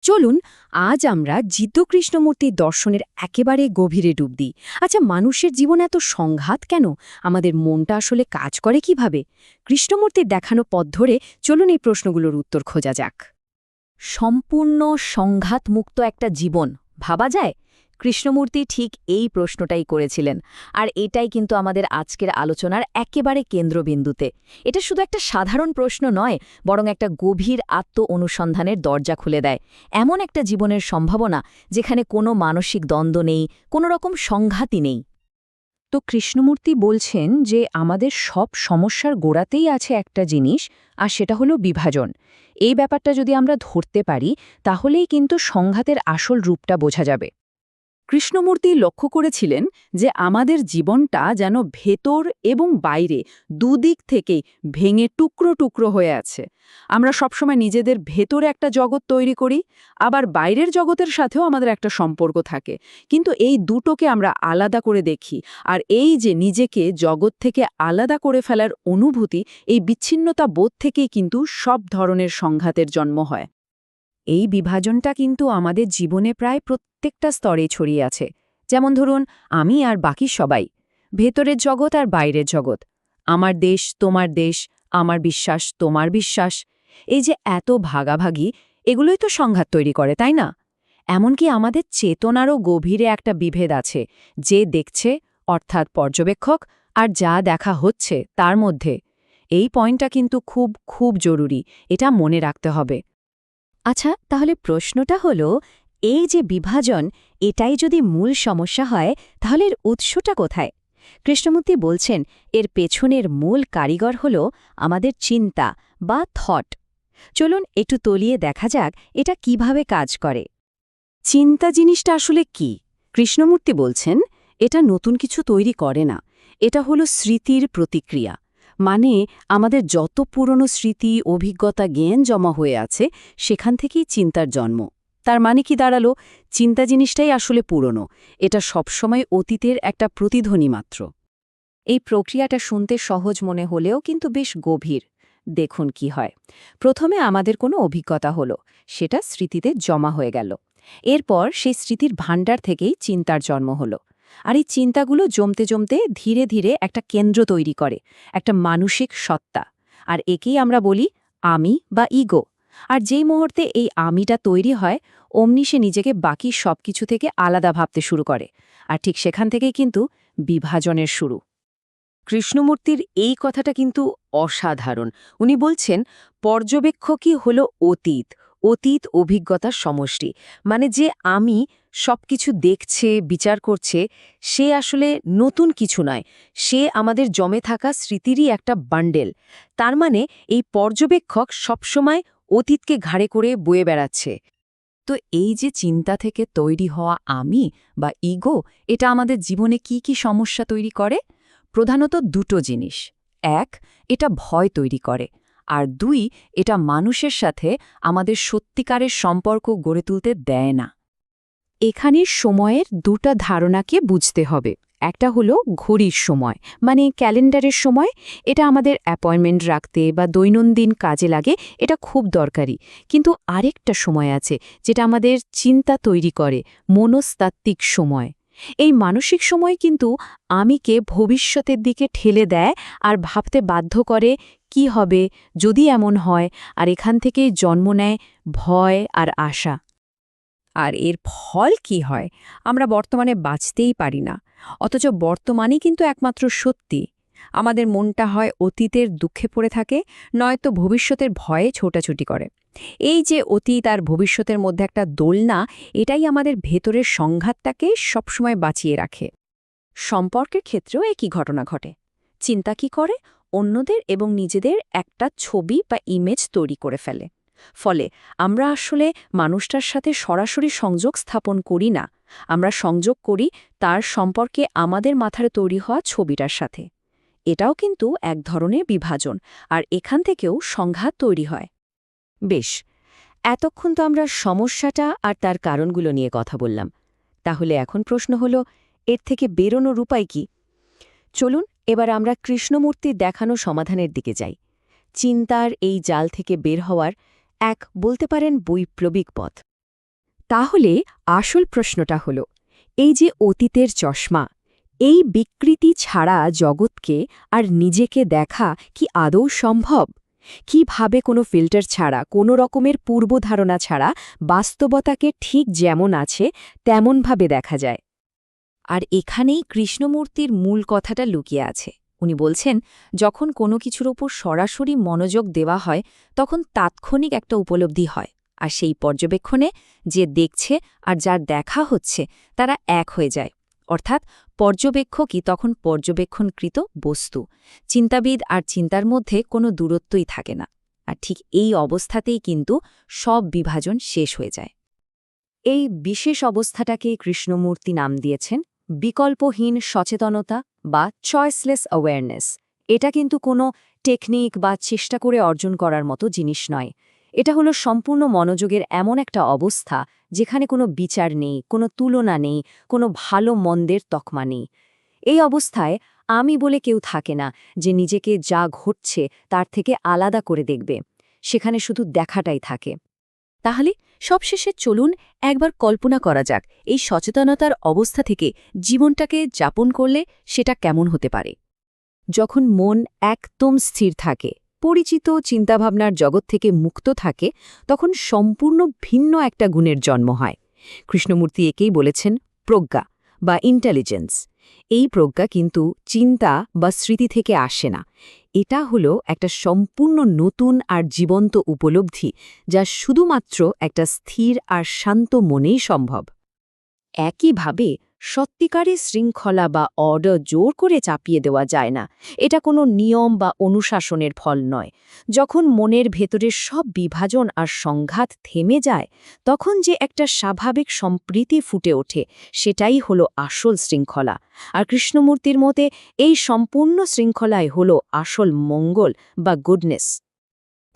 চলুন আজ আমরা জিদ্দ কৃষ্ণমূর্তির দর্শনের একেবারে গভীরে ডুব দিই। আচ্ছা, মানুষের জীবন এত সংঘাত কেন? আমাদের মনটা আসলে কাজ করে কিভাবে? কৃষ্ণমূর্তির দেখানো পথ ধরে চলুন এই প্রশ্নগুলোর উত্তর খোঁজা যাক। সম্পূর্ণ সংঘাতমুক্ত একটা জীবন ভাবা যায়? কৃষ্ণমূর্তি ঠিক এই প্রশ্নটাই করেছিলেন, আর এটাই কিন্তু আমাদের আজকের আলোচনার একেবারে কেন্দ্রবিন্দুতে। এটা শুধু একটা সাধারণ প্রশ্ন নয়, বরং একটা গভীর অনুসন্ধানের দরজা খুলে দেয়। এমন একটা জীবনের সম্ভাবনা যেখানে কোনো মানসিক দ্বন্দ্ব নেই, কোনো রকম সংঘাতই নেই। তো কৃষ্ণমূর্তি বলছেন যে আমাদের সব সমস্যার গোড়াতেই আছে একটা জিনিস, আর সেটা হলো বিভাজন। এই ব্যাপারটা যদি আমরা ধরতে পারি, তাহলেই কিন্তু সংঘাতের আসল রূপটা বোঝা যাবে। কৃষ্ণমূর্তি লক্ষ্য করেছিলেন যে আমাদের জীবনটা যেন ভেতর এবং বাইরে দুদিক থেকেই ভেঙে টুকরো টুকরো হয়ে আছে। আমরা সবসময় নিজেদের ভেতরে একটা জগৎ তৈরি করি, আবার বাইরের জগতের সাথেও আমাদের একটা সম্পর্ক থাকে, কিন্তু এই দুটোকে আমরা আলাদা করে দেখি। আর এই যে নিজেকে জগৎ থেকে আলাদা করে ফেলার অনুভূতি, এই বিচ্ছিন্নতা বোধ থেকেই কিন্তু সব ধরনের সংঘাতের জন্ম হয়। এই বিভাজনটা কিন্তু আমাদের জীবনে প্রায় প্রত্যেকটা স্তরে ছড়িয়ে আছে। যেমন ধরুন, আমি আর বাকি সবাই, ভেতরের জগৎ আর বাইরের জগৎ, আমার দেশ তোমার দেশ, আমার বিশ্বাস তোমার বিশ্বাস। এই যে এত ভাগাভাগি, এগুলোই তো সংঘাত তৈরি করে, তাই না? এমনকি আমাদের চেতনারও গভীরে একটা বিভেদ আছে, যে দেখছে অর্থাৎ পর্যবেক্ষক, আর যা দেখা হচ্ছে তার মধ্যে। এই পয়েন্টটা কিন্তু খুব খুব জরুরি, এটা মনে রাখতে হবে। আচ্ছা, তাহলে প্রশ্নটা হলো, এই যে বিভাজন, এটাই যদি মূল সমস্যা হয়, তাহলে এর উৎসটা কোথায়? কৃষ্ণমূর্তি বলছেন এর পেছনের মূল কারিগর হল আমাদের চিন্তা বা থট। চলুন একটু তলিয়ে দেখা যাক এটা কিভাবে কাজ করে। চিন্তা জিনিসটা আসলে কি? কৃষ্ণমূর্তি বলছেন এটা নতুন কিছু তৈরি করে না, এটা হলো স্মৃতির প্রতিক্রিয়া। মানে আমাদের যত পুরনো স্মৃতি, অভিজ্ঞতা, জ্ঞান জমা হয়ে আছে, সেখান থেকেই চিন্তার জন্ম। তার মানে কি দাঁড়ালো? চিন্তা জিনিসটাই আসলে পুরনো, এটা সবসময় অতীতের একটা প্রতিধ্বনি মাত্র। এই প্রক্রিয়াটা শুনতে সহজ মনে হলেও কিন্তু বেশ গভীর। দেখুন কি হয়। প্রথমে আমাদের কোনো অভিজ্ঞতা হলো, সেটা স্মৃতিতে জমা হয়ে গেল। এরপর সেই স্মৃতির ভাণ্ডার থেকেই চিন্তার জন্ম হলো। আর এই চিন্তাগুলো জমতে জমতে ধীরে ধীরে একটা কেন্দ্র তৈরি করে, একটা মানসিক সত্তা। আর একেই আমরা বলি আমি বা ইগো। আর যেই মুহূর্তে এই আমিটা তৈরি হয়, অমনি সে নিজেকে বাকি সবকিছু থেকে আলাদা ভাবতে শুরু করে। আর ঠিক সেখান থেকেই কিন্তু বিভাজনের শুরু। কৃষ্ণমূর্তির এই কথাটা কিন্তু অসাধারণ। উনি বলছেন পর্যবেক্ষকই হল অতীত, অতীত অভিজ্ঞতার সমষ্টি। মানে যে আমি সবকিছু দেখছে, বিচার করছে, সে আসলে নতুন কিছু নয়, সে আমাদের জমে থাকা স্মৃতিরই একটা বান্ডেল। তার মানে এই পর্যবেক্ষক সবসময় অতীতকে ঘাড়ে করে বয়ে বেড়াচ্ছে। তো এই যে চিন্তা থেকে তৈরি হওয়া আমি বা ইগো, এটা আমাদের জীবনে কি কি সমস্যা তৈরি করে? প্রধানত দুটো জিনিস। এক, এটা ভয় তৈরি করে। আর দুই, এটা মানুষের সাথে আমাদের সত্যিকারের সম্পর্ক গড়ে তুলতে দেয় না। এখানে সময়ের দুটা ধারণাকে বুঝতে হবে। একটা হলো ঘড়ির সময়, মানে ক্যালেন্ডারের সময়। এটা আমাদের অ্যাপয়েন্টমেন্ট রাখতে বা দৈনন্দিন কাজে লাগে, এটা খুব দরকারি। কিন্তু আরেকটা সময় আছে যেটা আমাদের চিন্তা তৈরি করে, মনস্তাত্ত্বিক সময়। এই মানসিক সময় কিন্তু আমিকে ভবিষ্যতের দিকে ঠেলে দেয় আর ভাবতে বাধ্য করে কি হবে যদি এমন হয়। আর এখান থেকেই জন্ম নেয় ভয় আর আশা। আর এর ফল কি হয়? আমরা বর্তমানে বাঁচতেই পারি না, অথচ বর্তমানই কিন্তু একমাত্র সত্যি। আমাদের মনটা হয় অতীতের দুঃখে পড়ে থাকে, নয়তো ভবিষ্যতের ভয়ে ছোটাছুটি করে। এই যে অতীত আর ভবিষ্যতের মধ্যে একটা দোলনা, এটাই আমাদের ভেতরের সংঘাতটাকে সবসময় বাঁচিয়ে রাখে। সম্পর্কের ক্ষেত্রেও একই ঘটনা ঘটে। চিন্তা কি করে? অন্যদের এবং নিজেদের একটা ছবি বা ইমেজ তৈরি করে ফেলে। ফলে আমরা আসলে মানুষটার সাথে সরাসরি সংযোগ স্থাপন করি না, আমরা সংযোগ করি তার সম্পর্কে আমাদের মাথায় তৈরি হওয়া ছবিটার সাথে। এটাও কিন্তু এক ধরনের বিভাজন, আর এখান থেকেও সংঘাত তৈরি হয়। বেশ, এতক্ষণ তো আমরা সমস্যাটা আর তার কারণগুলো নিয়ে কথা বললাম। তাহলে এখন প্রশ্ন হলো, এর থেকে বেরোনোর উপায় কি? চলুন এবার আমরা কৃষ্ণমূর্তির দেখানো সমাধানের দিকে যাই। চিন্তার এই জাল থেকে বের হওয়ার এক, বলতে পারেন, বৈপ্লবিক পথ। তাহলে আসল প্রশ্নটা হলো, এই যে অতীতের চশমা, এই বিকৃতি ছাড়া জগৎকে আর নিজেকে দেখা কি আদৌ সম্ভব? কিভাবে কোনো ফিল্টার ছাড়া, কোনো রকমের পূর্বধারণা ছাড়া বাস্তবতাকে ঠিক যেমন আছে তেমনভাবে দেখা যায়? আর এখানেই কৃষ্ণমূর্তির মূল কথাটা লুকিয়ে আছে। উনি বলছেন, যখন কোনো কিছুর ওপর সরাসরি মনোযোগ দেওয়া হয় তখন তাৎক্ষণিক একটা উপলব্ধি হয়, আর সেই পর্যবেক্ষণে যে দেখছে আর যার দেখা হচ্ছে তারা এক হয়ে যায়। অর্থাৎ পর্যবেক্ষকই তখন পর্যবেক্ষণকৃত বস্তু। চিন্তাবিদ আর চিন্তার মধ্যে কোনো দূরত্বই থাকে না। আর ঠিক এই অবস্থাতেই কিন্তু সব বিভাজন শেষ হয়ে যায়। এই বিশেষ অবস্থাটাকে কৃষ্ণমূর্তি নাম দিয়েছেন বিকল্পহীন সচেতনতা বা চয়েসলেস অ্যাওয়ারনেস। এটা কিন্তু কোনো টেকনিক বা চেষ্টা করে অর্জন করার মতো জিনিস নয়। এটা হলো সম্পূর্ণ মনোযোগের এমন একটা অবস্থা যেখানে কোনো বিচার নেই, কোনো তুলনা নেই, কোনো ভালো মন্দের তকমা নেই। এই অবস্থায় আমি বলে কেউ থাকে না যে নিজেকে যা ঘটছে তার থেকে আলাদা করে দেখবে। সেখানে শুধু দেখাটাই থাকে। তাহলে সবশেষে চলুন একবার কল্পনা করা যাক, এই সচেতনতার অবস্থা থেকে জীবনটাকে যাপন করলে সেটা কেমন হতে পারে। যখন মন একদম স্থির থাকে, পরিচিত চিন্তাভাবনার জগৎ থেকে মুক্ত থাকে, তখন সম্পূর্ণ ভিন্ন একটা গুণের জন্ম হয়। কৃষ্ণমূর্তি একেই বলেছেন প্রজ্ঞা বা ইন্টেলিজেন্স। এই প্রজ্ঞা কিন্তু চিন্তা বা স্মৃতি থেকে আসে না। এটা হলো একটা সম্পূর্ণ নতুন আর জীবন্ত উপলব্ধি, যা শুধুমাত্র একটা স্থির আর শান্ত মনেই সম্ভব। একইভাবে সত্যিকারের শৃঙ্খলা বা অর্ডার জোর করে চাপিয়ে দেওয়া যায় না। এটা কোনো নিয়ম বা অনুশাসনের ফল নয়। যখন মনের ভেতরের সব বিভাজন আর সংঘাত থেমে যায়, তখন যে একটা স্বাভাবিক সম্প্রীতি ফুটে ওঠে, সেটাই হলো আসল শৃঙ্খলা। আর কৃষ্ণমূর্তির মতে এই সম্পূর্ণ শৃঙ্খলাই হলো আসল মঙ্গল বা গুডনেস।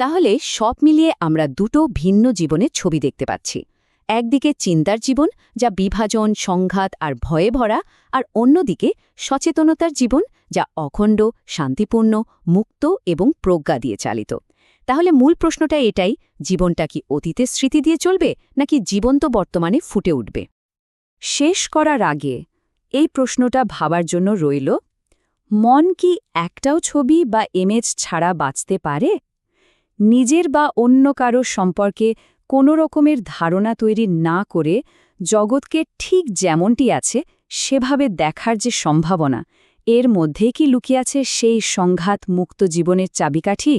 তাহলে সব মিলিয়ে আমরা দুটো ভিন্ন জীবনের ছবি দেখতে পাচ্ছি। একদিকে চিন্তার জীবন, যা বিভাজন, সংঘাত আর ভয়ে ভরা, আর অন্যদিকে সচেতনতার জীবন, যা অখণ্ড, শান্তিপূর্ণ, মুক্ত এবং প্রজ্ঞা দিয়ে চালিত। তাহলে মূল প্রশ্নটা এটাই, জীবনটা কি অতীতের স্মৃতি দিয়ে চলবে নাকি জীবন্ত বর্তমানে ফুটে উঠবে? শেষ করার আগে এই প্রশ্নটা ভাবার জন্য রইল, মন কি একটাও ছবি বা ইমেজ ছাড়া বাঁচতে পারে? নিজের বা অন্য কারো সম্পর্কে কোনো রকমের ধারণা তৈরি না করে জগৎকে ঠিক যেমনটি আছে সেভাবে দেখার যে সম্ভাবনা, এর মধ্যেই কি লুকিয়ে আছে সেই সংঘাত মুক্ত জীবনের চাবিকাঠি?